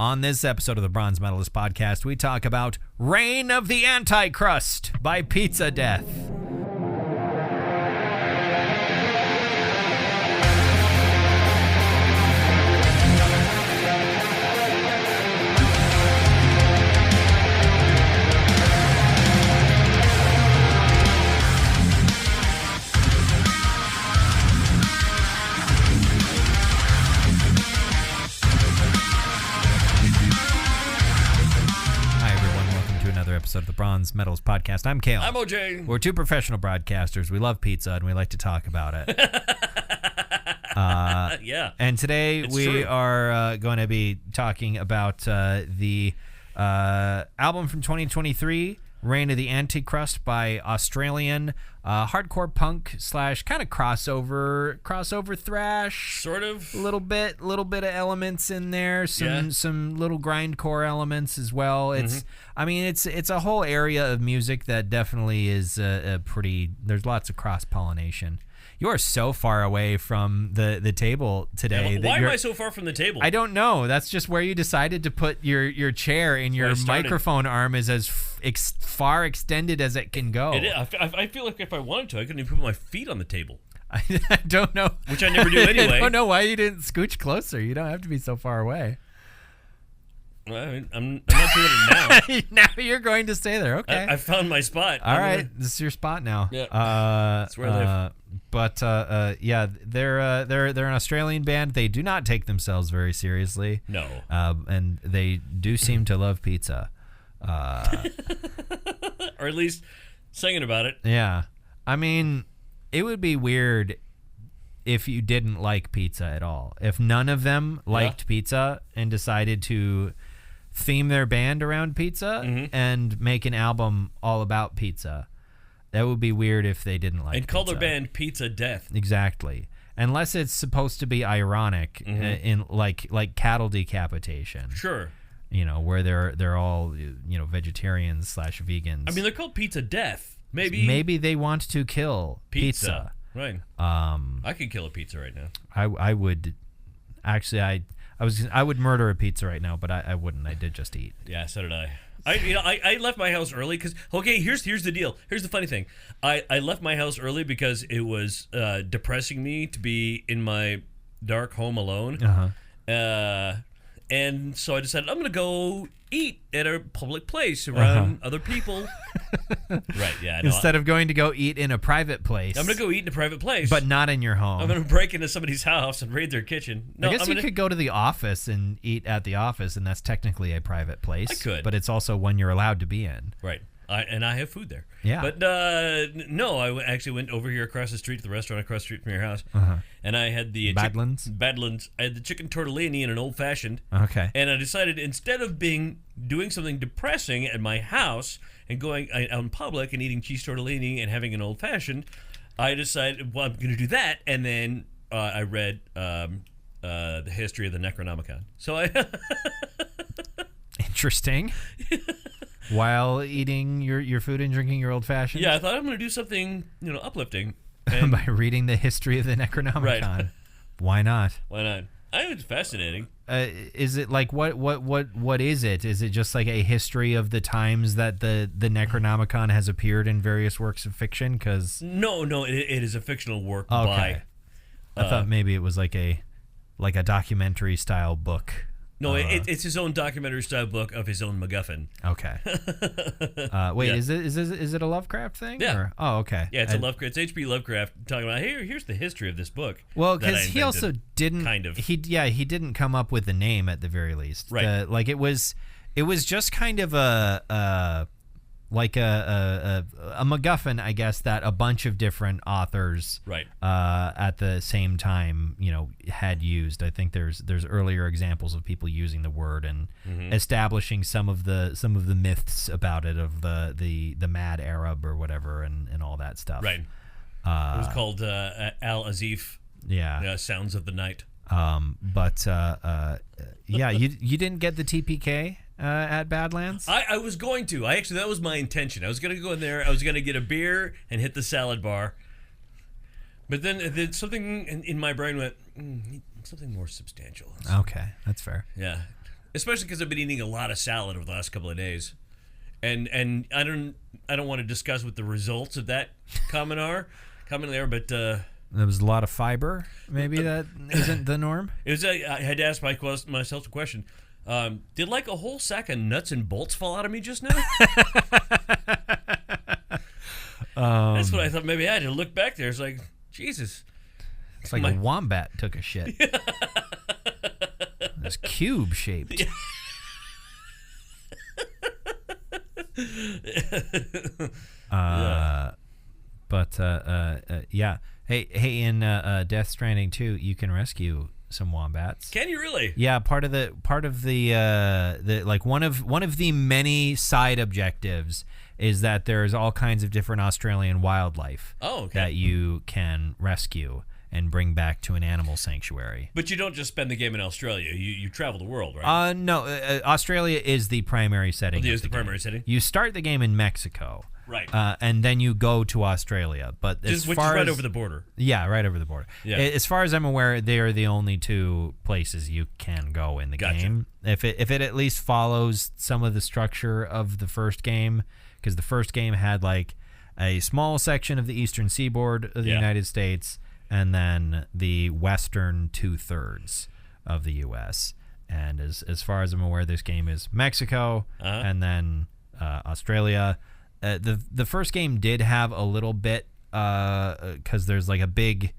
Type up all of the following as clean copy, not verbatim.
On this episode of the Bronze Metalist podcast, we talk about Reign of the Anticrust by Pizza Death. Episode of the Bronze Metals podcast. I'm Kale. I'm OJ. We're two professional broadcasters. We love pizza and we like to talk about it. Yeah. And today we are going to be talking about the album from 2023, Reign of the Anticrust by Australian hardcore punk slash kind of crossover thrash, sort of, little bit of elements in there, some little grindcore elements as well. I mean it's a whole area of music that definitely is a pretty. There's lots of cross pollination. You are so far away from the table today. Yeah, why am I so far from the table? I don't know. That's just where you decided to put your chair, and your microphone arm is as far extended as it can go. It is. I feel like if I wanted to, I couldn't even put my feet on the table. I don't know. Which I never do anyway. I don't know why you didn't scooch closer. You don't have to be so far away. Well, I'm not doing it now. Now you're going to stay there. Okay. I found my spot. All right. This is your spot now. Yeah. That's where I live. But yeah, they're an Australian band. They do not take themselves very seriously. No. And they do seem to love pizza. Or at least singing about it. Yeah. I mean, it would be weird if you didn't like pizza at all. If none of them liked pizza and decided to theme their band around pizza and make an album all about pizza. That would be weird if they didn't like and call pizza. their band Pizza Death. Exactly. Unless it's supposed to be ironic in like cattle decapitation. Sure. You know, where they're all, you know, vegetarians / vegans. I mean, they're called Pizza Death. Maybe they want to kill pizza. Right. I could kill a pizza right now. I would actually I would murder a pizza right now, but I wouldn't. I did just eat. Yeah, so did I. I left my house early because here's the deal. Here's the funny thing. I left my house early because it was depressing me to be in my dark home alone. And so I decided I'm going to go eat at a public place around other people. Right, yeah. No, Instead of going to go eat in a private place. I'm going to go eat in a private place. But not in your home. I'm going to break into somebody's house and raid their kitchen. No, I guess you could go to the office and eat at the office, and that's technically a private place. I could. But it's also one you're allowed to be in. Right. And I have food there. Yeah. But no, I actually went over here across the street to the restaurant across the street from your house. And I had the Badlands? Badlands. I had the chicken tortellini and an old fashioned. Okay. And I decided instead of doing something depressing at my house and going out in public and eating cheese tortellini and having an old fashioned, I decided, well, I'm going to do that. And then I read the history of the Necronomicon. So I. Interesting. While eating your food and drinking your old fashioned? Yeah, I thought I'm going to do something, uplifting. And by reading the history of the Necronomicon. Right. Why not? Why not? I think it's fascinating. Is it like what is it? Is it just like a history of the times that the Necronomicon has appeared in various works of fiction? Cause no, it is a fictional work okay. by. I thought maybe it was like a documentary style book. No, it's his own documentary style book of his own MacGuffin. Okay. Wait, is it a Lovecraft thing? Yeah. Or? Oh, okay. Yeah, it's a Lovecraft. It's H.P. Lovecraft talking about here's the history of this book. Well, because he also didn't kind of he didn't come up with the name at the very least. Right. Like it was just kind of a MacGuffin, I guess, that a bunch of different authors at the same time, had used. I think there's earlier examples of people using the word and establishing some of the myths about it, of the mad Arab or whatever and all that stuff. Right. It was called Al Azif. Yeah. Sounds of the Night. But you didn't get the TPK at Badlands? I was going to. That was my intention. I was going to go in there. I was going to get a beer and hit the salad bar. But then something in my brain went, something more substantial. Okay, that's fair. Yeah. Especially because I've been eating a lot of salad over the last couple of days, and I don't want to discuss what the results of that comment are, but there was a lot of fiber. Maybe that isn't the norm. It was. I had to ask myself the question: did like a whole sack of nuts and bolts fall out of me just now? That's what I thought. Maybe I had to look back there. It's like Jesus. It's like a wombat took a shit. It's cube shaped. Yeah. Hey, in Death Stranding 2, you can rescue some wombats. Can you really? Yeah, part of the like one of the many side objectives is that there's all kinds of different Australian wildlife that you can rescue and bring back to an animal sanctuary. But you don't just spend the game in Australia. You travel the world, right? No. Australia is the primary setting. It is the primary setting? You start the game in Mexico. Right. And then you go to Australia. But which is right over the border. Yeah, right over the border. Yeah. As far as I'm aware, they are the only two places you can go in the game. If it at least follows some of the structure of the first game, because the first game had like a small section of the eastern seaboard of the United States, and then the western 2/3 of the U.S. And as far as I'm aware, this game is Mexico and then Australia. The first game did have a little bit because there's like a big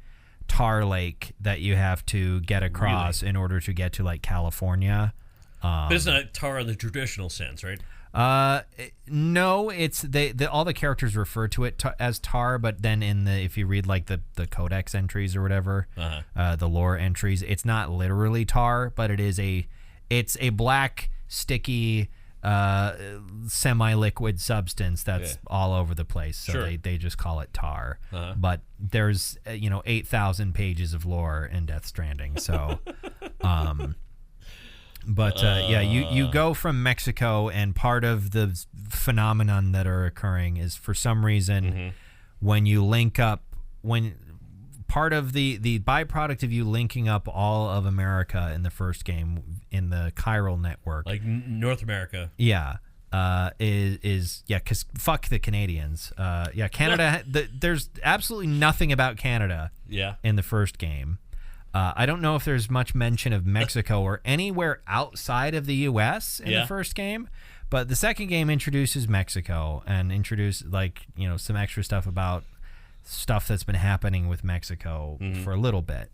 tar lake that you have to get across in order to get to like California. But it's not tar in the traditional sense, right? No, it's all the characters refer to it as tar, but then if you read like the codex entries or whatever, the lore entries, it's not literally tar, but it's a black sticky semi-liquid substance that's all over the place. So they just call it tar. But there's 8,000 pages of lore in Death Stranding, so But you go from Mexico, and part of the phenomenon that are occurring is for some reason when you link up, part of the byproduct of you linking up all of America in the first game in the chiral network, like North America, is because fuck the Canadians. Canada. There's absolutely nothing about Canada. In the first game. I don't know if there's much mention of Mexico or anywhere outside of the U.S. in the first game, but the second game introduces Mexico and some extra stuff about stuff that's been happening with Mexico for a little bit.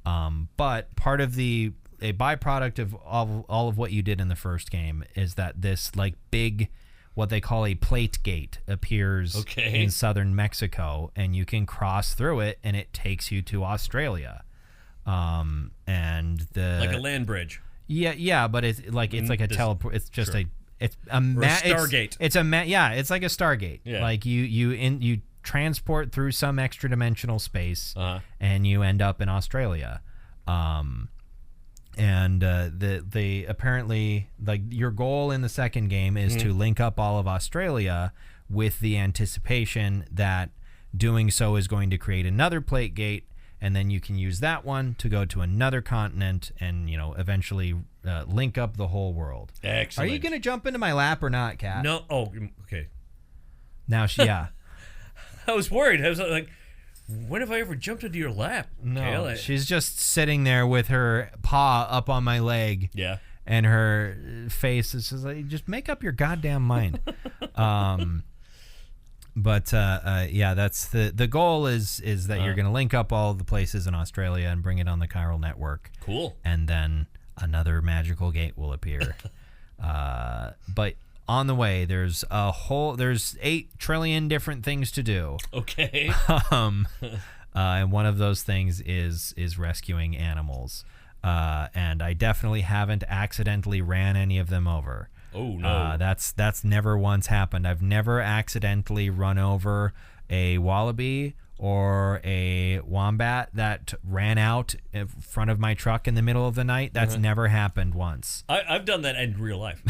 But part of a byproduct of all of what you did in the first game is that this like big, what they call a plate gate appears in southern Mexico, and you can cross through it, and it takes you to Australia. And like a land bridge. But it's like a teleport. It's just a Stargate. It's like a Stargate. Yeah. Like you transport through some extra dimensional space, and you end up in Australia. They apparently, like, your goal in the second game is to link up all of Australia, with the anticipation that doing so is going to create another plate gate. And then you can use that one to go to another continent and, eventually link up the whole world. Excellent. Are you going to jump into my lap or not, Kat? No. Oh, okay. Now, I was worried. I was like, when have I ever jumped into your lap? No, she's just sitting there with her paw up on my leg. Yeah. And her face is just like, just make up your goddamn mind. But that's the goal is that you're going to link up all the places in Australia and bring it on the chiral network. Cool. And then another magical gate will appear. But on the way, there's 8 trillion different things to do. Okay. And one of those things is rescuing animals. And I definitely haven't accidentally ran any of them over. Oh, no. That's never once happened. I've never accidentally run over a wallaby or a wombat that ran out in front of my truck in the middle of the night. That's never happened once. I've done that in real life.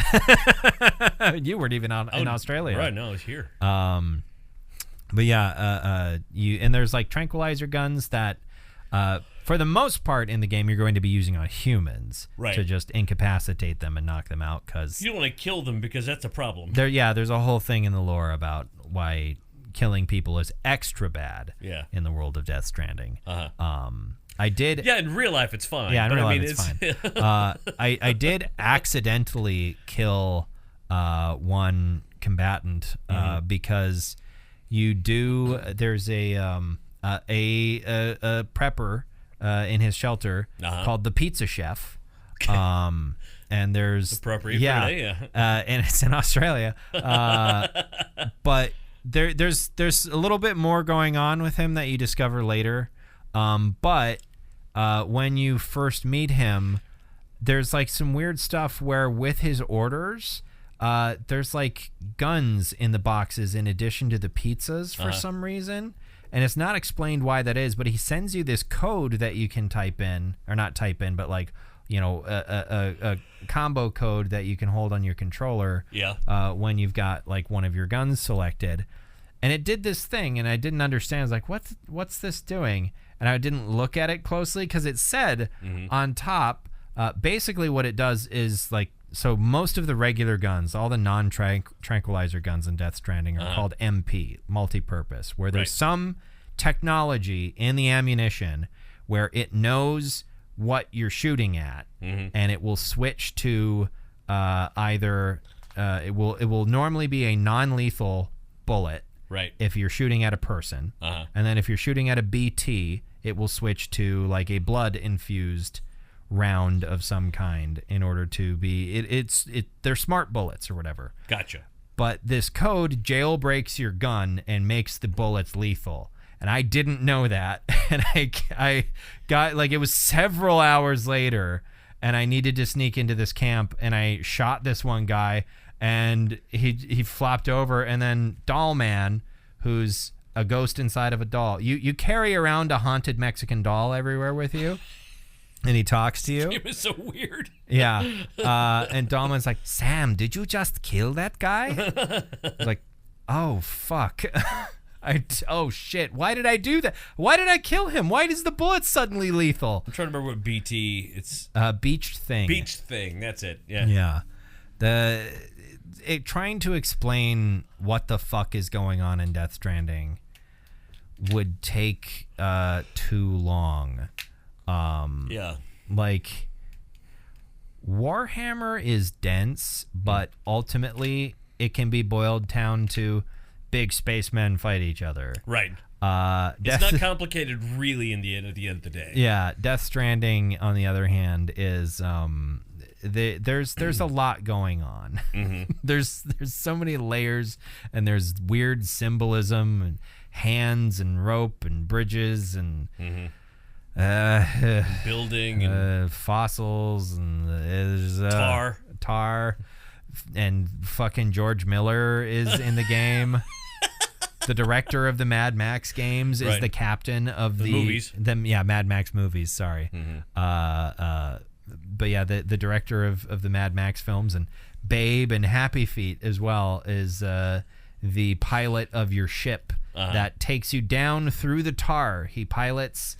You weren't even in Australia. Right, no, I was here. But yeah, and there's like tranquilizer guns that For the most part in the game, you're going to be using on humans to just incapacitate them and knock them out. Because you don't want to kill them because that's a problem. There's a whole thing in the lore about why killing people is extra bad in the world of Death Stranding. I did. Yeah, in real life it's fine. Yeah, in real life it's fine. I did accidentally kill one combatant because you do. There's a prepper in his shelter called the Pizza Chef. And there's appropriate for today, and it's in Australia. But there's a little bit more going on with him that you discover later. But when you first meet him, there's like some weird stuff where with his orders, there's like guns in the boxes in addition to the pizzas for some reason. And it's not explained why that is, but he sends you this code that you can type in, or not type in, but like, you know, a combo code that you can hold on your controller when you've got like one of your guns selected. And it did this thing, and I didn't understand. I was like, what's this doing? And I didn't look at it closely because it said on top, basically what it does is like, so most of the regular guns, all the non-tranquilizer guns in Death Stranding are called MP, multi-purpose, where there's some technology in the ammunition where it knows what you're shooting at, and it will switch to either it will normally be a non-lethal bullet if you're shooting at a person, and then if you're shooting at a BT, it will switch to like a blood-infused round of some kind in order to be they're smart bullets or whatever. Gotcha. But this code jailbreaks your gun and makes the bullets lethal. And I didn't know that. And I got, like, it was several hours later, and I needed to sneak into this camp, and I shot this one guy, and he flopped over, and then Doll Man, who's a ghost inside of a doll. You carry around a haunted Mexican doll everywhere with you. And he talks to you. It was so weird. Yeah. And Dahlman's like, Sam, did you just kill that guy? I was like, oh, fuck. Oh, shit. Why did I do that? Why did I kill him? Why is the bullet suddenly lethal? I'm trying to remember what BT... It's... Beach Thing. Beach Thing. That's it. Yeah. Yeah. Trying to explain what the fuck is going on in Death Stranding would take too long. Like, Warhammer is dense, but ultimately it can be boiled down to big spacemen fight each other. Right. It's not complicated, really, at the end of the day. Yeah. Death Stranding, on the other hand, is there's a lot going on. There's so many layers, and there's weird symbolism and hands and rope and bridges and. Building and fossils and there's tar and fucking George Miller is in the game. The director of the Mad Max games is the captain of the movies. Mad Max movies. Sorry, but yeah, the director of the Mad Max films, and Babe and Happy Feet as well is the pilot of your ship that takes you down through the tar. He pilots.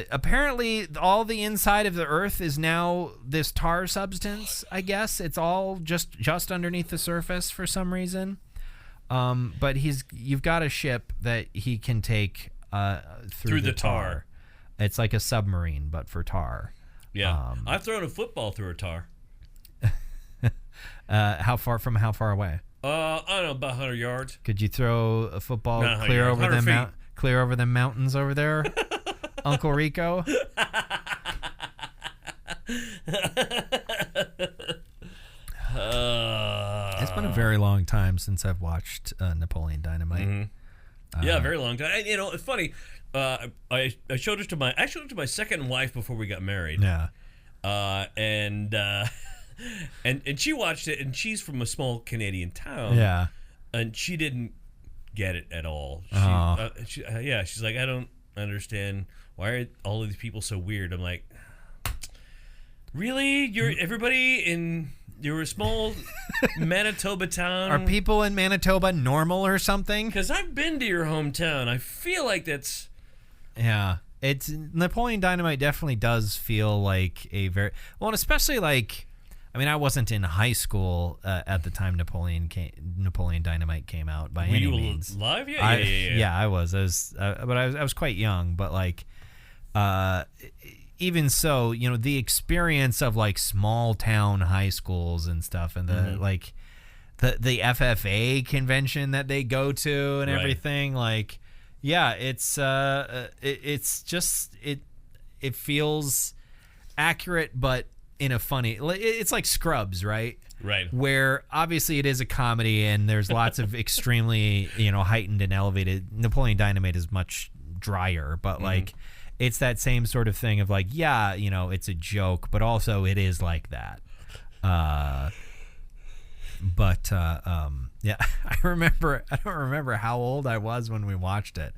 Apparently all the inside of the earth is now this tar substance. I guess it's all just underneath the surface for some reason. But you've got a ship that he can take through the tar. It's like a submarine, but for tar. Yeah, I've thrown a football through a tar. How far away? I don't know, about 100 yards. Could you throw a football clear over them mountains over there? Uncle Rico. It's been a very long time since I've watched Napoleon Dynamite. Yeah, very long time. You know, it's funny. I showed it to my second wife before we got married. Yeah. And she watched it, and she's from a small Canadian town. Yeah. And she didn't get it at all. She's like, I don't understand. Why are all of these people so weird? I'm like, really? You're a small Manitoba town. Are people in Manitoba normal or something? Because I've been to your hometown. I feel like that's... Yeah. it's Napoleon Dynamite definitely does feel like a very well, and especially like, I mean, I wasn't in high school at the time Napoleon Dynamite came out by any means. Were you live? Yeah, I was. But I was quite young. But like, even so, you know, the experience of like small town high schools and stuff, and the like, the FFA convention that they go to and everything, like, yeah, it's just it feels accurate, but in a funny, it's like Scrubs, right? Right. Where obviously it is a comedy and there's lots of extremely, you know, heightened and elevated. Napoleon Dynamite is much drier, but like, it's that same sort of thing of like, yeah, you know, it's a joke, but also it is like that. Yeah, I don't remember how old I was when we watched it,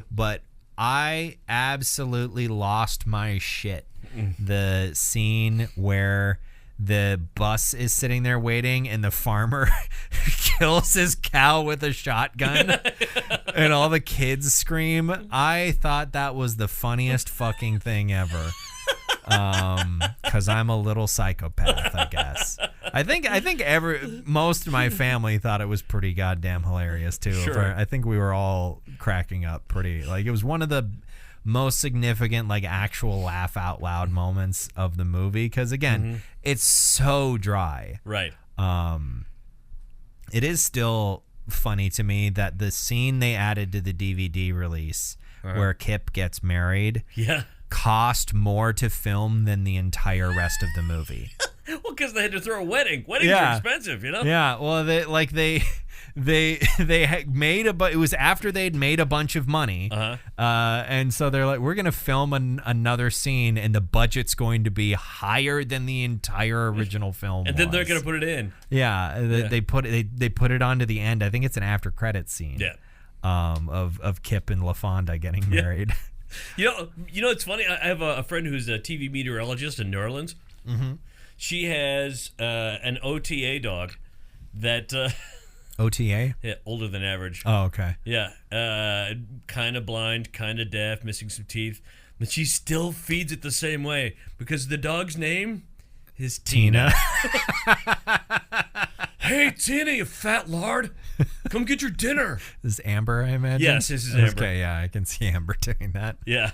but I absolutely lost my shit. The scene where the bus is sitting there waiting and the farmer kills his cow with a shotgun and all the kids scream. I thought that was the funniest fucking thing ever. Because I'm a little psychopath, I guess. I think most of my family thought it was pretty goddamn hilarious too. Sure. I think we were all cracking up pretty. Like, it was one of the most significant, like, actual laugh out loud moments of the movie. Because again, it's so dry. Right. It is still funny to me that the scene they added to the DVD release where Kip gets married. Yeah. Cost more to film than the entire rest of the movie. Well, because they had to throw a wedding. Weddings are expensive, you know. Yeah. Well, they had made it was after they'd made a bunch of money, and so they're like, we're gonna film another scene, and the budget's going to be higher than the entire original film. And then they're gonna put it in. Yeah. They put it onto the end. I think it's an after credit scene. Yeah. Of Kip and LaFonda getting married. You know, it's funny. I have a friend who's a TV meteorologist in New Orleans. She has an OTA dog that OTA? Yeah, older than average. Oh, okay. Yeah, kind of blind, kind of deaf, missing some teeth, but she still feeds it the same way because the dog's name is Tina. Hey, Tina, you fat lard. Come get your dinner. This is Amber, I imagine? Yes, this is Amber. Okay, yeah, I can see Amber doing that. Yeah.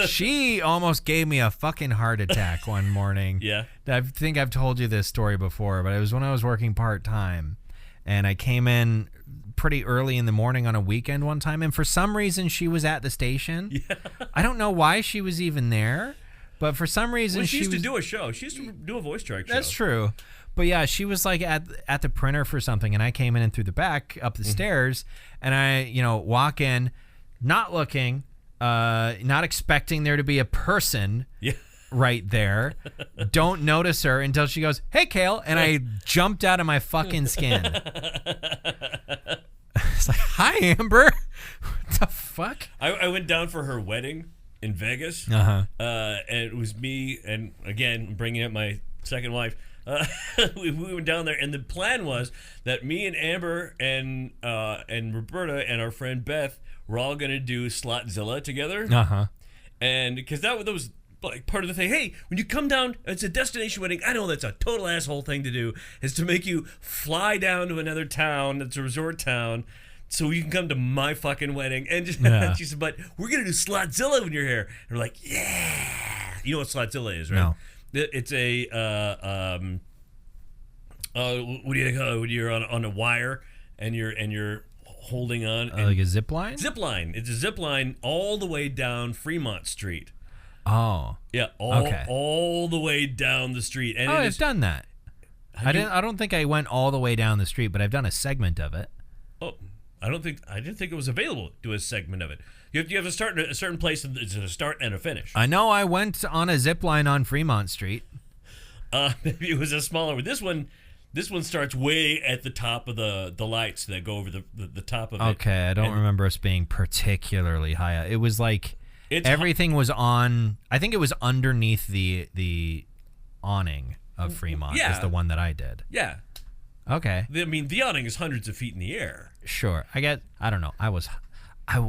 She almost gave me a fucking heart attack one morning. Yeah. I think I've told you this story before, but it was when I was working part-time, and I came in pretty early in the morning on a weekend one time, and for some reason she was at the station. Yeah. I don't know why she was even there, but for some reason she used to do a show. She used to do a voice track show. That's true. But yeah, she was like at the printer for something, and I came in through the back up the stairs, and I, walk in, not looking, not expecting there to be a person right there. Don't notice her until she goes, "Hey, Kale," and I jumped out of my fucking skin. It's like, "Hi, Amber." What the fuck? I went down for her wedding in Vegas, and it was me, and again, bringing up my second wife. We went down there, and the plan was that me and Amber and Roberta and our friend Beth were all going to do Slotzilla together. And because that was like part of the thing. Hey, when you come down, it's a destination wedding. I know that's a total asshole thing to do, is to make you fly down to another town that's a resort town so you can come to my fucking wedding. And she said, but we're going to do Slotzilla when you're here. And we're like, yeah. You know what Slotzilla is, right? No. It's a what do you call it when you're on a wire and you're holding on like a zip line? Zip line. It's a zip line all the way down Fremont Street. Oh. Yeah, all the way down the street. And I've done that. I don't think I went all the way down the street, but I've done a segment of it. Oh, I didn't think it was available to do a segment of it. You have to start at a certain place, and there's a start and a finish. I know I went on a zip line on Fremont Street. Maybe it was a smaller one. This one starts way at the top of the lights that go over the top of it. Okay, I don't remember us being particularly high. It was like everything was on. I think it was underneath the awning of Fremont. Yeah. Is the one that I did. Yeah. Okay. I mean, the awning is hundreds of feet in the air. Sure. I don't know.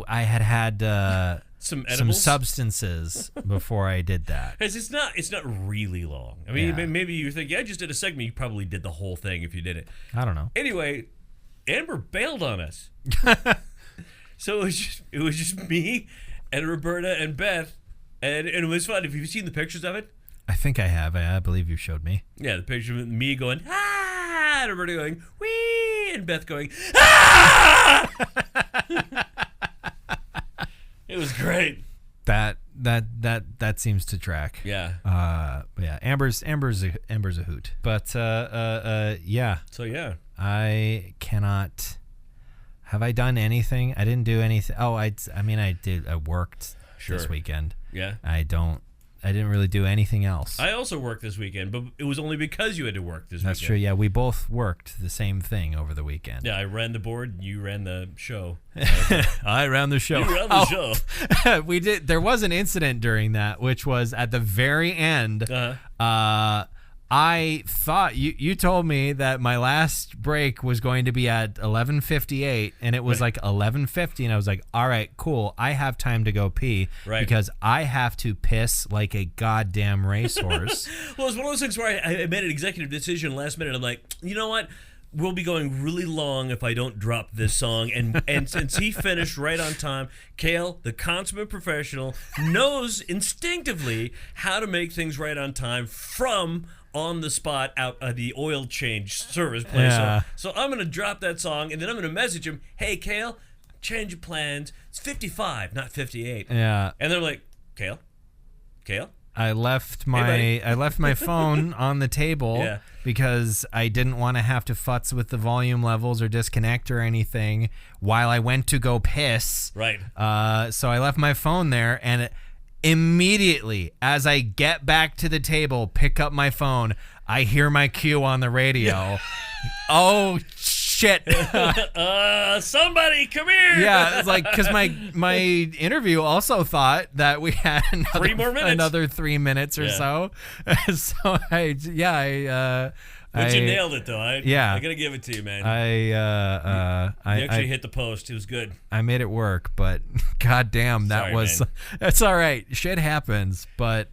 I had some edibles, some substances before I did that. It's not really long. I mean, maybe you think, I just did a segment. You probably did the whole thing if you did it. I don't know. Anyway, Amber bailed on us. So it was just me and Roberta and Beth, and it was fun. Have you seen the pictures of it? I think I have. I believe you showed me. Yeah, the picture of me going, ah, and Roberta going, wee, and Beth going, ah! It was great. That seems to track. Yeah. Yeah. Amber's a hoot. But yeah. So yeah. I cannot. Have I done anything? I didn't do anything. Oh, I mean, I did. I worked this weekend. Yeah. I didn't really do anything else. I also worked this weekend, but it was only because you had to work this weekend. That's true. Yeah, we both worked the same thing over the weekend. Yeah, I ran the board, and you ran the show. I ran the show. You ran the show. We did. There was an incident during that, which was at the very end. I thought you told me that my last break was going to be at 11:58, and it was like 11:50, and I was like, all right, cool. I have time to go pee because I have to piss like a goddamn racehorse. Well, it was one of those things where I made an executive decision last minute. I'm like, you know what? We'll be going really long if I don't drop this song. And since he finished right on time, Kale, the consummate professional, knows instinctively how to make things right on time from on the spot out of the oil change service place. Yeah. So I'm going to drop that song, and then I'm going to message him, hey, Kale, change of plans. It's 55, not 58. Yeah. And they're like, Kale? I left my phone on the table because I didn't want to have to futz with the volume levels or disconnect or anything while I went to go piss. Right. So I left my phone there, and immediately as I get back to the table, pick up my phone, I hear my cue on the radio. Oh shit. Somebody come here. Yeah, it's like, because my interview also thought that we had another 3 minutes or so. So But you nailed it, though. I gotta give it to you, man. I actually hit the post. It was good. I made it work, but goddamn, that's all right. Shit happens, but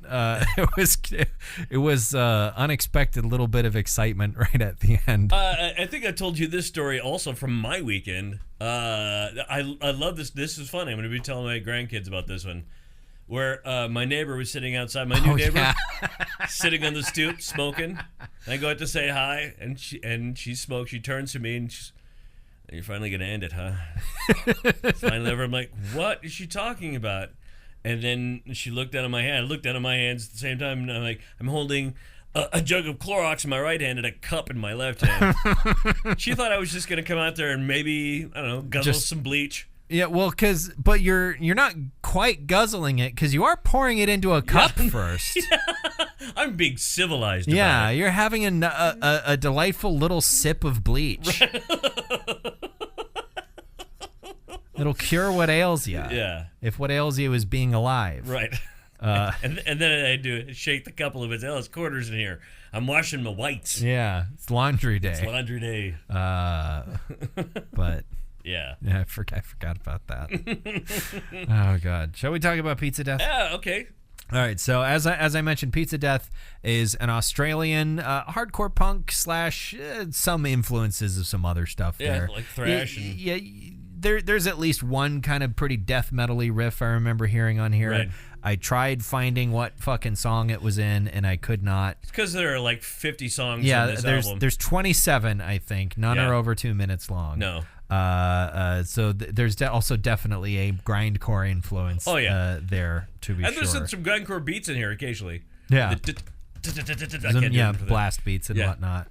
it was unexpected little bit of excitement right at the end. I think I told you this story also from my weekend. I love this. This is funny. I'm going to be telling my grandkids about this one. Where my neighbor was sitting outside, my new neighbor, sitting on the stoop, smoking. I go out to say hi, and she smokes. She turns to me, and she's, you're finally going to end it, huh? Finally over, I'm like, what is she talking about? And then she looked down at my hand. I looked down at my hands at the same time, and I'm like, I'm holding a jug of Clorox in my right hand and a cup in my left hand. She thought I was just going to come out there and maybe, I don't know, guzzle some bleach. Yeah, well, but you're not quite guzzling it because you are pouring it into a cup first. Yeah. I'm being civilized about it. Yeah, you're having a delightful little sip of bleach. It'll cure what ails you. Yeah. If what ails you is being alive. Right. And then I do shake the couple of his Ellis quarters in here. I'm washing my whites. Yeah, it's laundry day. It's laundry day. But... Yeah, I forgot about that. Oh God, shall we talk about Pizza Death? Yeah, okay. All right, so as I mentioned, Pizza Death is an Australian hardcore punk / some influences of some other stuff there. Yeah, like thrash. There's at least one kind of pretty death metal-y riff I remember hearing on here. Right. I tried finding what fucking song it was in, and I could not. It's because there are like 50 songs on this album. There's 27, I think. None are over 2 minutes long. No. So there's also definitely a grindcore influence there, to be sure. And there's some grindcore beats in here occasionally. Yeah. Blast beats and whatnot.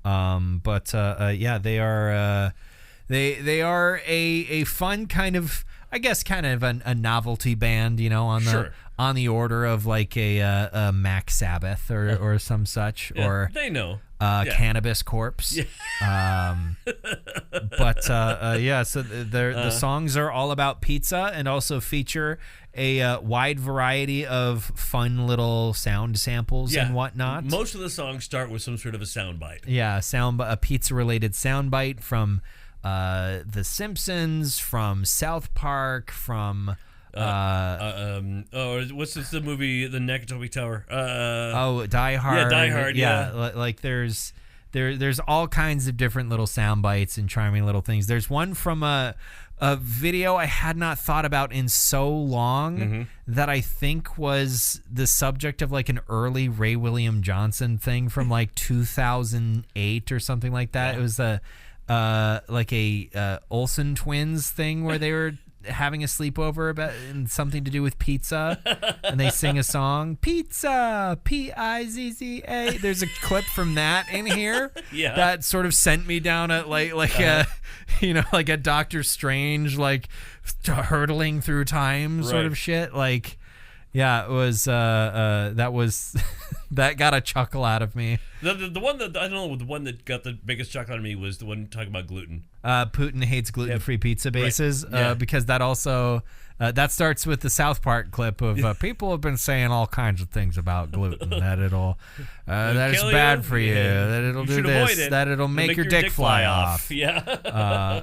But they are they are a fun kind of, I guess, kind of a novelty band, on the order of like a Mac Sabbath or some such, or they know. Cannabis Corpse. Yeah. So the songs are all about pizza and also feature a wide variety of fun little sound samples and whatnot. Most of the songs start with some sort of a sound bite. Yeah, a pizza-related sound bite from The Simpsons, from South Park, from... What's the movie? The Nakatomi Tower. Die Hard. Yeah, Die Hard. Yeah. Like there's all kinds of different little sound bites and charming little things. There's one from a video I had not thought about in so long that I think was the subject of like an early Ray William Johnson thing from like 2008 or something like that. Yeah. It was like a Olsen twins thing where they were having a sleepover about and something to do with pizza, and they sing a song, pizza, Pizza. There's a clip from that in here that sort of sent me down a like a Doctor Strange like hurtling through time sort of shit. Like, yeah, it was that got a chuckle out of me. The one that I don't know, the one that got the biggest chuckle out of me was the one talking about gluten. Putin hates gluten-free pizza bases because that also that starts with the South Park clip of people have been saying all kinds of things about gluten that it'll that it's bad for you, that it'll do this, that it'll make your dick fly off. Yeah.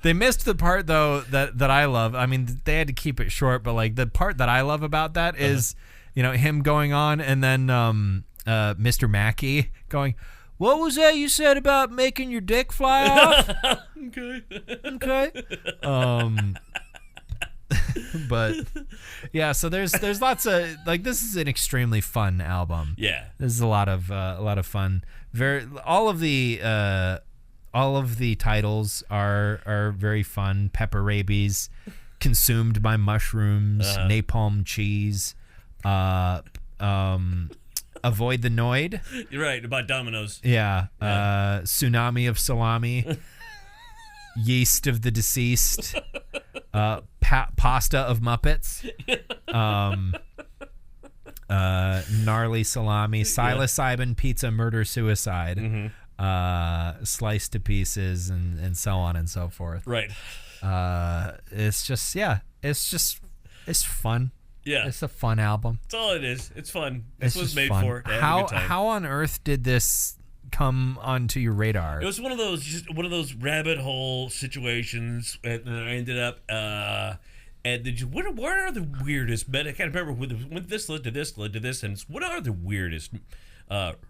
They missed the part though that I love. I mean, they had to keep it short, but like the part that I love about that is, him going on and then Mr. Mackey going, "What was that you said about making your dick fly off?" Okay. But yeah, so there's lots of like, this is an extremely fun album. Yeah. This is a lot of fun. All of the titles are very fun. Pepper Rabies, Consumed by Mushrooms, Napalm Cheese, Avoid the Noid. You're right, about Domino's. Yeah. Tsunami of Salami, Yeast of the Deceased, Pasta of Muppets, Gnarly Salami, Psilocybin Pizza Murder Suicide, Sliced to Pieces, and so on and so forth. Right. It's fun. Yeah. It's a fun album. That's all it is. It's fun. This was made fun. for. How on earth did this come onto your radar? It was one of those rabbit hole situations, and I ended up what are the weirdest? But I can't remember when this led to this, and what are the weirdest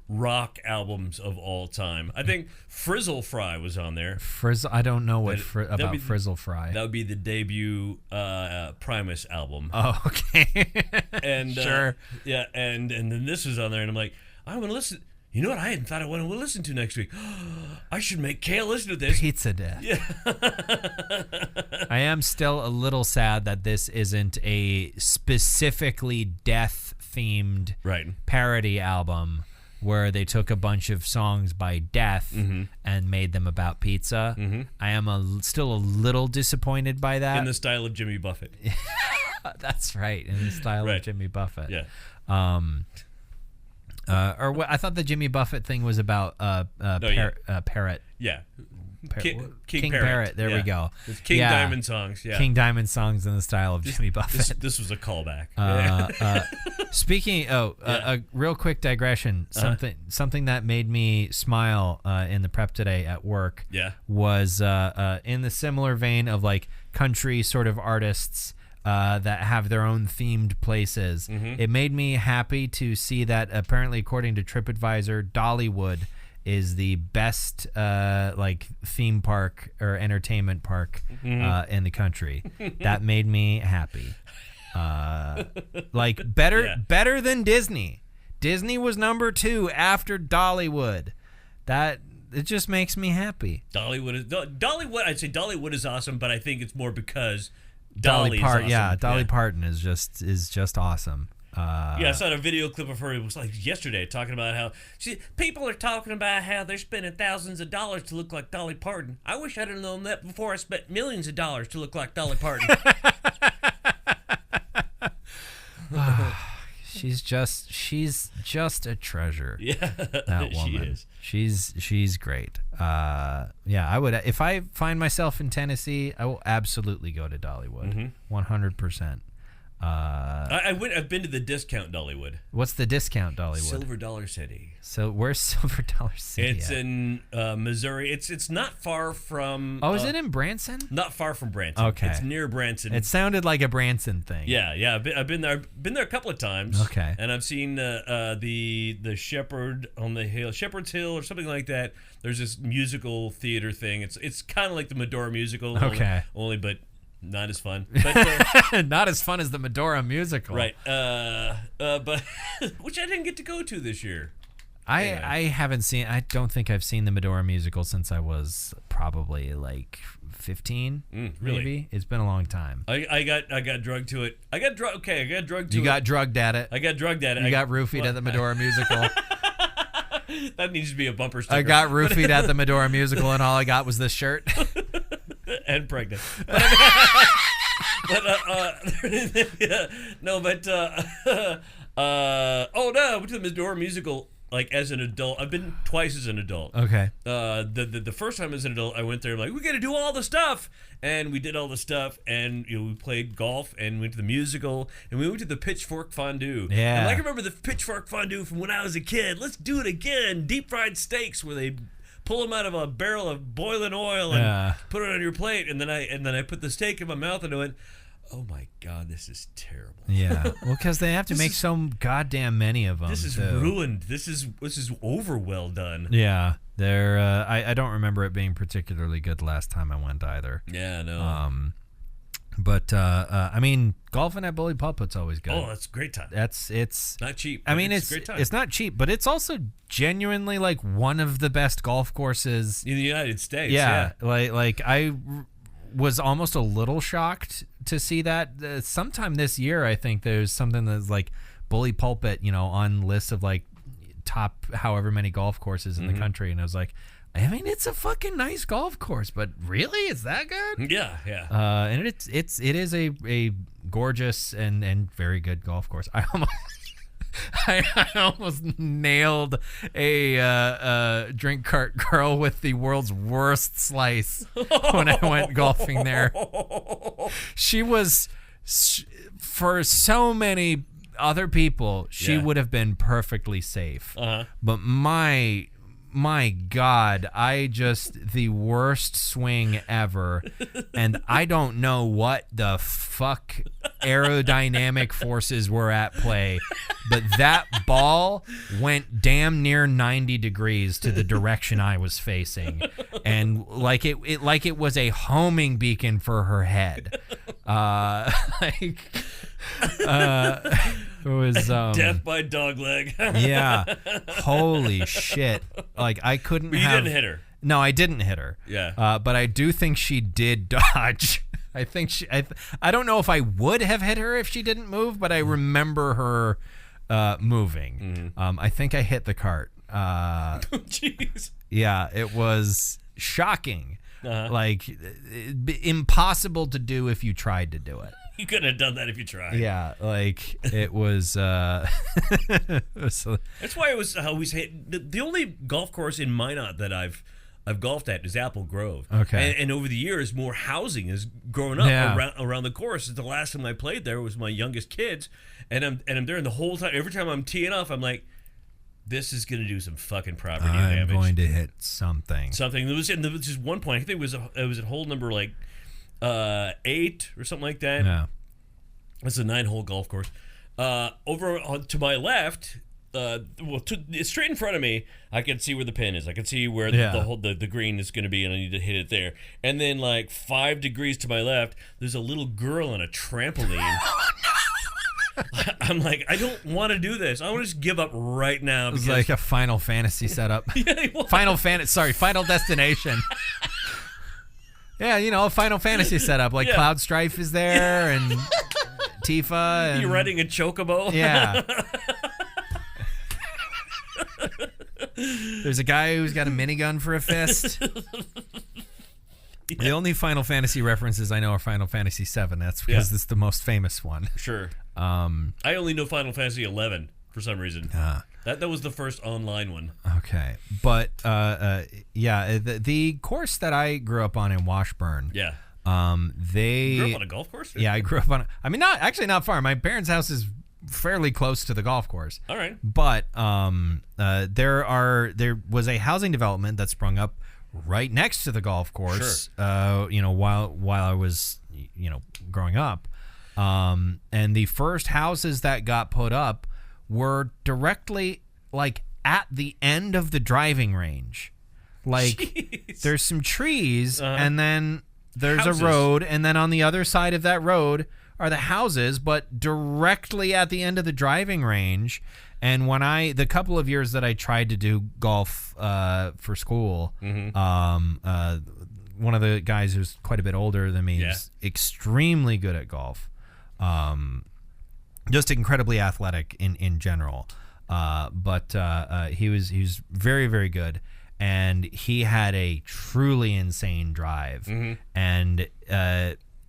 rock albums of all time? I think Frizzle Fry was on there. I don't know what about Frizzle Fry. That would be the debut Primus album. Oh, okay. And sure. And then this was on there, and I'm like, I want to listen. You know what? I hadn't thought I want to listen to next week. I should make Kale listen to this. Pizza Death. Yeah. I am still a little sad that this isn't a specifically death-themed parody album where they took a bunch of songs by Death and made them about pizza. I am still a little disappointed by that. In the style of Jimmy Buffett. That's right. In the style of Jimmy Buffett. Yeah. I thought the Jimmy Buffett thing was about Parrot. Yeah. King Parrot. There we go. It's King Diamond songs. Yeah. King Diamond songs in the style of Jimmy Buffett. This was a callback. Speaking, a real quick digression. Something that made me smile in the prep today at work. Was in the similar vein of like country sort of artists that have their own themed places. It made me happy to see that apparently, according to TripAdvisor, Dollywood is the best like theme park or entertainment park in the country. That made me happy. Like better than Disney. Disney was number 2 after Dollywood. That it just makes me happy. Dollywood. I'd say Dollywood is awesome, but I think it's more because Dolly Parton. Awesome. Yeah, Dolly Parton is just awesome. I saw a video clip of her. It was like yesterday, talking about how people are talking about how they're spending thousands of dollars to look like Dolly Parton. I wish I'd have known that before I spent millions of dollars to look like Dolly Parton. She's just a treasure. Yeah, that woman. She is. She's great. I would, if I find myself in Tennessee, I will absolutely go to Dollywood. 100%. I've been to the Discount Dollywood. What's the Discount Dollywood? Silver Dollar City. So where's Silver Dollar City? It's in Missouri. It's not far from. Oh, is it in Branson? Not far from Branson. Okay, it's near Branson. It sounded like a Branson thing. Yeah. I've been there. Been there a couple of times. Okay, and I've seen the Shepherd on the Hill, Shepherd's Hill, or something like that. There's this musical theater thing. It's kind of like the Medora musical. Okay, only but. Not as fun. But, not as fun as the Medora musical. Right. But which I didn't get to go to this year. Anyway. I haven't seen. I don't think I've seen the Medora musical since I was probably like 15. Really? Maybe. It's been a long time. I got drugged to it. I got drugged to it. You got drugged at it. I got drugged at it. You got roofied at the Medora musical. That needs to be a bumper sticker. I got roofied at the Medora musical, and all I got was this shirt. And pregnant. No, I went to the Medora musical like as an adult. I've been twice as an adult. Okay. The first time as an adult, I went there like, we got to do all the stuff, and we did all the stuff, and we played golf and went to the musical, and we went to the Pitchfork Fondue. Yeah. And I remember the Pitchfork Fondue from when I was a kid. Let's do it again. Deep fried steaks where they pull them out of a barrel of boiling oil and put it on your plate, and then I put the steak in my mouth and I went, oh my God, this is terrible. Yeah, well, because they have to make so goddamn many of them. This is ruined. This is over well done. Yeah, they're. I don't remember it being particularly good last time I went either. Yeah, no. But I mean, golfing at Bully Pulpit's always good. Oh, that's a great time. It's not cheap. I mean, it's a great time. It's not cheap, but it's also genuinely like one of the best golf courses in the United States. Yeah. Like I was almost a little shocked to see that sometime this year. I think there's something that's like Bully Pulpit, on lists of like top however many golf courses in the country, and I was like, I mean, it's a fucking nice golf course, but really, is that good? Yeah. And it is a gorgeous and very good golf course. I almost nailed a drink cart girl with the world's worst slice when I went golfing there. She was, for so many other people, she would have been perfectly safe. But my God, the worst swing ever, and I don't know what the fuck aerodynamic forces were at play, but that ball went damn near 90 degrees to the direction I was facing, and like it was a homing beacon for her head. It was death by dog leg. Yeah, holy shit! Like I couldn't. But you didn't hit her. No, I didn't hit her. Yeah. But I do think she did dodge. I think I don't know if I would have hit her if she didn't move, but I remember her moving. I think I hit the cart. Jeez. Yeah, it was shocking. Like impossible to do if you tried to do it. You couldn't have done that if you tried. Yeah, like it was. That's why I always hate the only golf course in Minot that I've golfed at is Apple Grove. Okay, and over the years, more housing has grown up around the course. The last time I played there was my youngest kids, and I'm there, and the whole time, every time I'm teeing off, I'm like, this is going to do some fucking property damage. I'm going to hit something. There was just one point. I think it was at hole number like 8 or something like that. Yeah, it's a 9-hole golf course. Over to my left, straight in front of me, I can see where the pin is. I can see where the green is going to be, and I need to hit it there. And then, like 5 degrees to my left, there's a little girl on a trampoline. I'm like, I don't want to do this. I want to just give up right now. It's like a Final Fantasy setup. Final Destination. Yeah, a Final Fantasy setup. Like Cloud Strife is there, and Tifa. And you're riding a chocobo. Yeah. There's a guy who's got a minigun for a fist. The only Final Fantasy references I know are Final Fantasy VII. That's because it's the most famous one. Sure. I only know Final Fantasy 11 for some reason. That was the first online one. Okay, but the course that I grew up on in Washburn. Yeah. They grew up on a golf course? Yeah, I grew up on. Not far. My parents' house is fairly close to the golf course. All right. But there was a housing development that sprung up right next to the golf course. Sure. While I was growing up, and the first houses that got put up were directly like at the end of the driving range. Like Jeez. There's some trees, and then there's houses. a road, and then on the other side of that road are the houses, but directly at the end of the driving range. And when the couple of years that I tried to do golf for school, one of the guys who's quite a bit older than me is extremely good at golf, just incredibly athletic in general. But he was very, very good. And he had a truly insane drive. And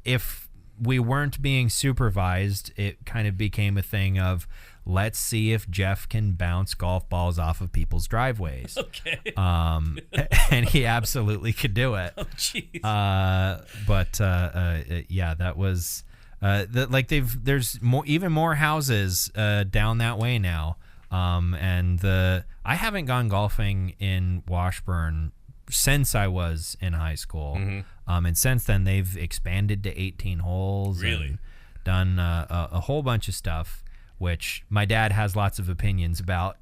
if we weren't being supervised, it kind of became a thing of, let's see if Jeff can bounce golf balls off of people's driveways. Okay. And he absolutely could do it. Oh, jeez. That was there's even more houses down that way now. I haven't gone golfing in Washburn since I was in high school. And since then they've expanded to 18 holes. Really? And done a whole bunch of stuff, which my dad has lots of opinions about,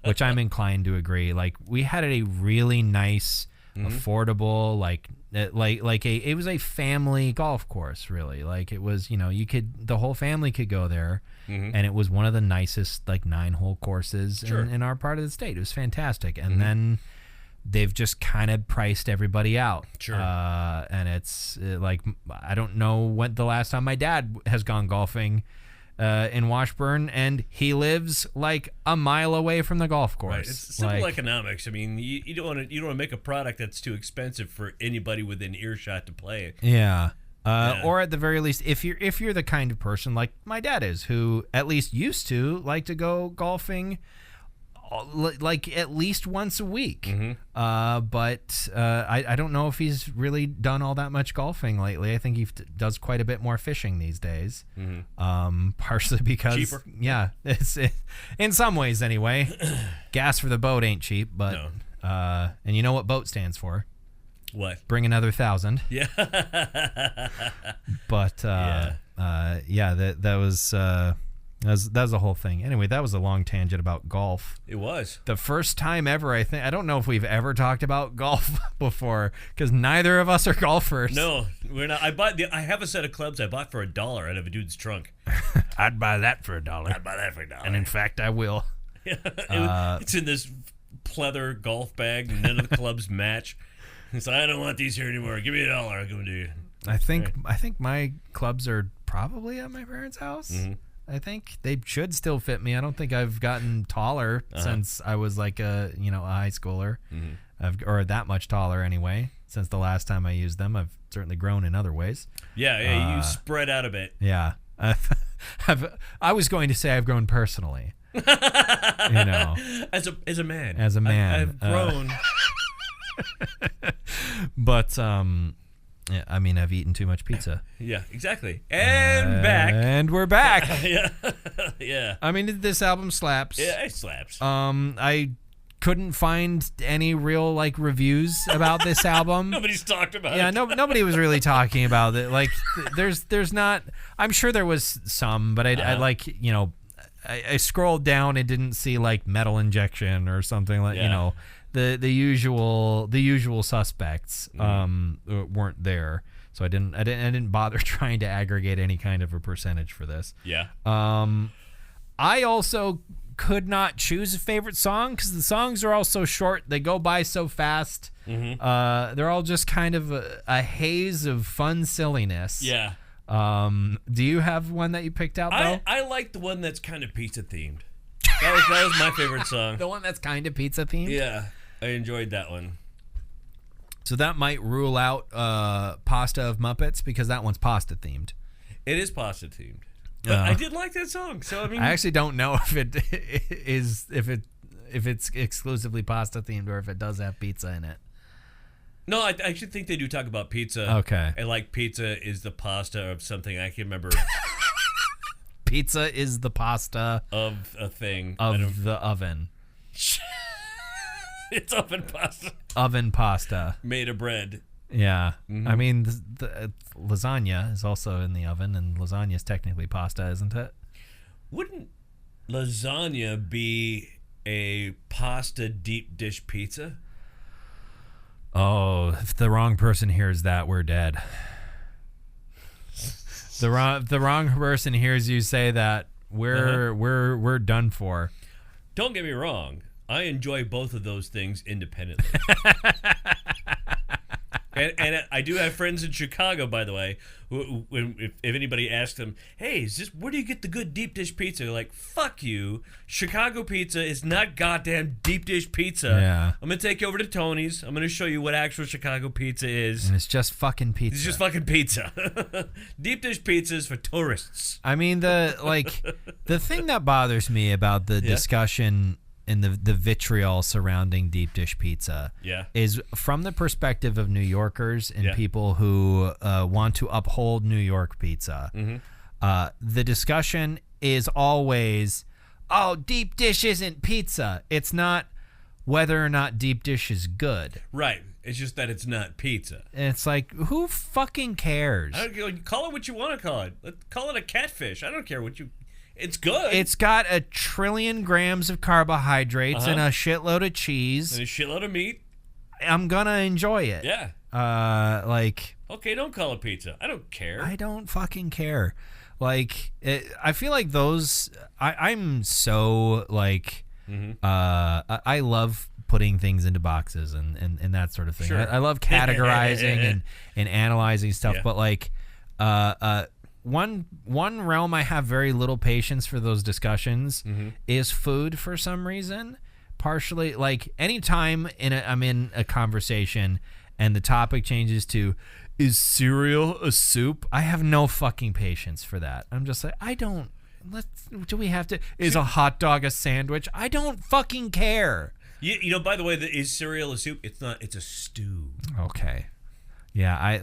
which I'm inclined to agree. Like, we had a really nice, affordable, it was a family golf course, really. Like, it was, the whole family could go there. And it was one of the nicest 9-hole courses in our part of the state. It was fantastic. And then they've just kind of priced everybody out. Sure. And it's I don't know when the last time my dad has gone golfing in Washburn, and he lives like a mile away from the golf course. Right. It's simple economics. I mean, you don't want to make a product that's too expensive for anybody within earshot to play. Yeah. Or at the very least, if you're the kind of person like my dad is, who at least used to like to go golfing at least once a week. But I don't know if he's really done all that much golfing lately. I think he does quite a bit more fishing these days. Partially because cheaper. Yeah, it's in some ways anyway. Gas for the boat ain't cheap, but no. And you know what boat stands for? What? Bring another 1,000. Yeah. But that was the whole thing. Anyway, that was a long tangent about golf. It was the first time ever. I don't know if we've ever talked about golf before, because neither of us are golfers. No, we're not. I have a set of clubs I bought for $1 out of a dude's trunk. I'd buy that for $1. I'd buy that for $1. And in fact, I will. It's in this pleather golf bag. None of the clubs match. So I don't want these here anymore. Give me $1. I'll give them to you. I think my clubs are probably at my parents' house. I think they should still fit me. I don't think I've gotten taller since I was like a high schooler, or that much taller anyway. Since the last time I used them, I've certainly grown in other ways. Yeah, you spread out a bit. Yeah, I was going to say I've grown personally. As a man. I've grown. But yeah, I mean, I've eaten too much pizza. Yeah, exactly. Back. And we're back. Yeah. I mean, this album slaps. Yeah, it slaps. I couldn't find any real reviews about this album. Nobody's talked about it. Yeah, nobody was really talking about it. Like, there's not. I'm sure there was some, but I scrolled down and didn't see Metal Injection or something the usual suspects weren't there, so I didn't bother trying to aggregate any kind of a percentage for this. Yeah. I also could not choose a favorite song because the songs are all so short. They go by so fast. They're all just kind of a haze of fun silliness. Yeah. Do you have one that you picked out though? I like the one that's kind of pizza themed. That was my favorite song. The one that's kind of pizza themed? Yeah. I enjoyed that one. So that might rule out Pasta of Muppets, because that one's pasta themed. It is pasta themed. But I did like that song. So I mean, I actually don't know if it's exclusively pasta themed or if it does have pizza in it. No, I actually think they do talk about pizza. Okay. And like pizza is the pasta of something. I can't remember. Pizza is the pasta of a thing. Of the oven. It's oven pasta. Oven pasta. Made of bread. Yeah. Mm-hmm. I mean, the lasagna is also in the oven, and lasagna is technically pasta, isn't it? Wouldn't lasagna be a pasta deep dish pizza? Oh, if the wrong person hears that, we're dead. The wrong person hears you say that, we're done for. Don't get me wrong. I enjoy both of those things independently. and I do have friends in Chicago, by the way, if anybody asks them, hey, where do you get the good deep dish pizza? They're like, fuck you. Chicago pizza is not goddamn deep dish pizza. Yeah. I'm going to take you over to Tony's. I'm going to show you what actual Chicago pizza is. And it's just fucking pizza. It's just fucking pizza. Deep dish pizza is for tourists. I mean, the thing that bothers me about the discussion and the vitriol surrounding deep dish pizza is from the perspective of New Yorkers and people who want to uphold New York pizza. Mm-hmm. The discussion is always, oh, deep dish isn't pizza. It's not whether or not deep dish is good. Right. It's just that it's not pizza. And it's like, who fucking cares? Call it what you want to call it. Call it a catfish. I don't care what you... It's good. It's got 1 trillion grams of carbohydrates and a shitload of cheese. And a shitload of meat. I'm going to enjoy it. Yeah. Okay, don't call it pizza. I don't care. I don't fucking care. I feel like those... I'm so, I love putting things into boxes and that sort of thing. Sure. I love categorizing and analyzing stuff, but, One realm I have very little patience for those discussions is food for some reason. Partially, anytime I'm in a conversation and the topic changes to, is cereal a soup? I have no fucking patience for that. I'm just like, do we have to, is a hot dog a sandwich? I don't fucking care. By the way, is cereal a soup? It's not, it's a stew. Okay. Yeah, I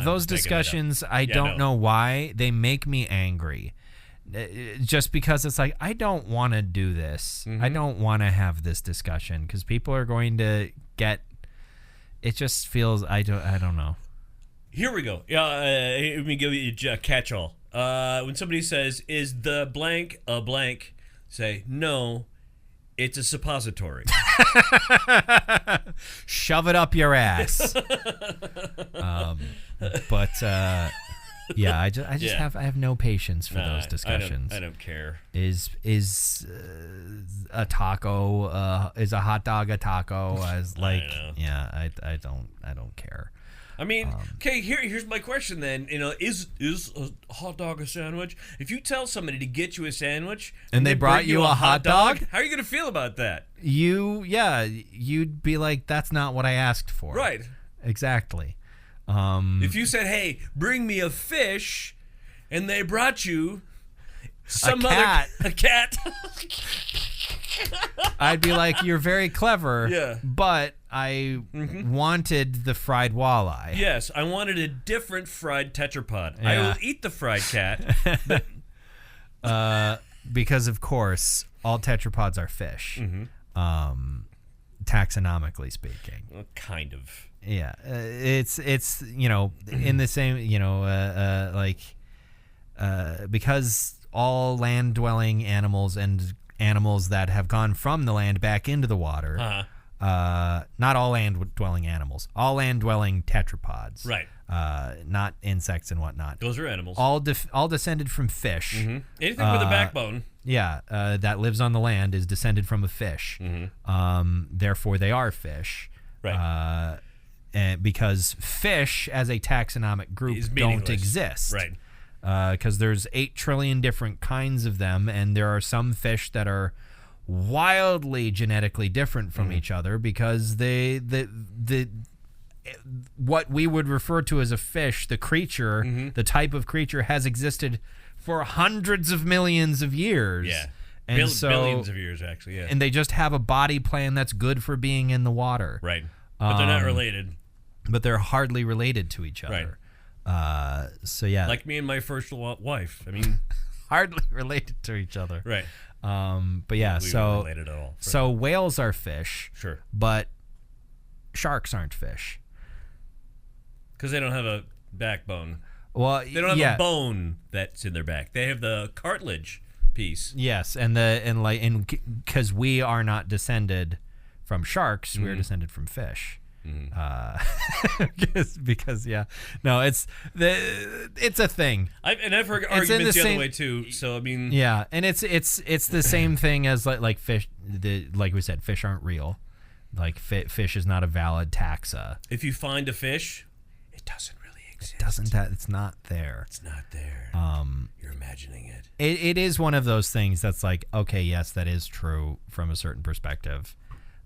those discussions. I don't know why they make me angry. Just because it's like, I don't want to do this. I don't want to have this discussion because people are going to get. It just feels I don't know. Here we go. Let me give you a catch-all. When somebody says, "Is the blank a blank?" Say no. It's a suppository. Shove it up your ass. I have no patience for those discussions. I don't care. Is a taco is a hot dog a taco? I don't care. I mean, okay, here's my question then. Is a hot dog a sandwich? If you tell somebody to get you a sandwich and they brought you a hot dog, how are you going to feel about that? You'd be like, that's not what I asked for. Right. Exactly. If you said, hey, bring me a fish, and they brought you a cat. I'd be like, you're very clever, but I wanted the fried walleye. Yes, I wanted a different fried tetrapod. I will eat the fried cat. Because, of course, all tetrapods are fish, taxonomically speaking. Well, kind of. Yeah, it's in the same, because all land-dwelling animals and animals that have gone from the land back into the water. Not all land-dwelling animals. All land-dwelling tetrapods. Right. Not insects and whatnot. Those are animals. All descended from fish. Anything with a backbone. Yeah, that lives on the land is descended from a fish. Therefore, they are fish. Right. And because fish as a taxonomic group don't exist. Right. Because there's 8 trillion different kinds of them, and there are some fish that are wildly genetically different from each other because what we would refer to as a fish, the creature, the type of creature, has existed for hundreds of millions of years. Yeah. And billions of years, actually, yeah. And they just have a body plan that's good for being in the water. Right. But they're not related. but they're hardly related to each other. Right. So yeah, like me and my first wife. I mean, hardly related to each other. Right. But yeah, we so weren't related at all. So whales are fish. Sure. But sharks aren't fish. Because they don't have a backbone. Well, they don't have a bone that's in their back. They have the cartilage piece. Yes, because we are not descended from sharks, we are descended from fish. Because no, it's a thing. I've heard arguments the other way too. So I mean, yeah, and it's the same thing as like fish. Like we said, fish aren't real. Like fish is not a valid taxa. If you find a fish, it doesn't really exist. It's not there. It's not there. You're imagining it. It is one of those things that's like, okay, yes, that is true from a certain perspective.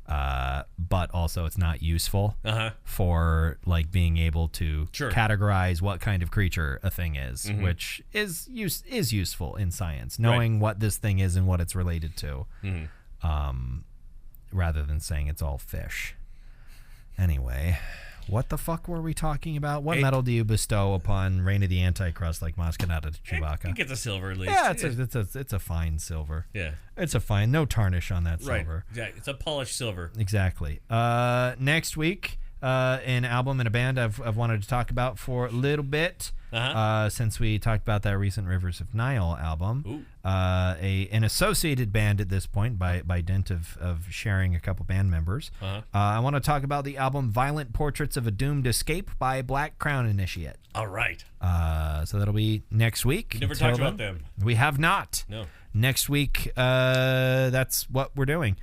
But also it's not useful for like being able to categorize what kind of creature a thing is, which is useful in science, knowing what this thing is and what it's related to, rather than saying it's all fish. Anyway, what the fuck were we talking about? What medal do you bestow upon Reign of the Anticrust like Maskanata to Chewbacca? It gets a silver at least. Yeah, it's a fine silver. Yeah. It's a fine, no tarnish on that silver. Right. It's a polished silver. Exactly. Next week, an album and a band I've wanted to talk about for a little bit, since we talked about that recent Rivers of Nile album. An associated band at this point by dint of sharing a couple band members. I want to talk about the album Violent Portraits of a Doomed Escape by Black Crown Initiate. All right. So that'll be next week. We never talked about them. We have not. No. Next week, that's what we're doing.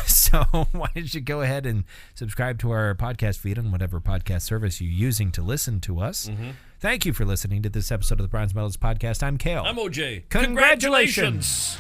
So why don't you go ahead and subscribe to our podcast feed on whatever podcast service you're using to listen to us. Thank you for listening to this episode of the Bronze Metalist Podcast. I'm Kale. I'm OJ. Congratulations.